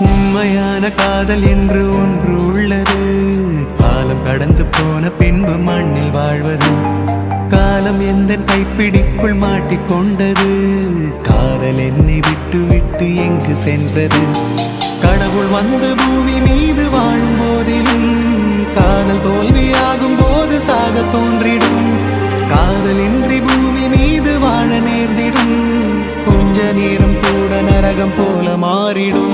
உண்மையான காதல் என்று ஒன்று உள்ளது. காலம் கடந்து போன பின்பு மண்ணில் வாழ்வது. காலம் எந்த கைப்பிடிக்குள் மாட்டிக்கொண்டது. காதல் என்னை விட்டு விட்டு எங்கு சென்றது? கடவுள் வந்து பூமி மீது வாழும் போதிலும் காதல் தோல்வியாகும் போது சாக தோன்றிடும். காதலின்றி பூமி மீது வாழ நேர்ந்திடும். கொஞ்ச நேரம் கூட நரகம் போல மாறிடும்.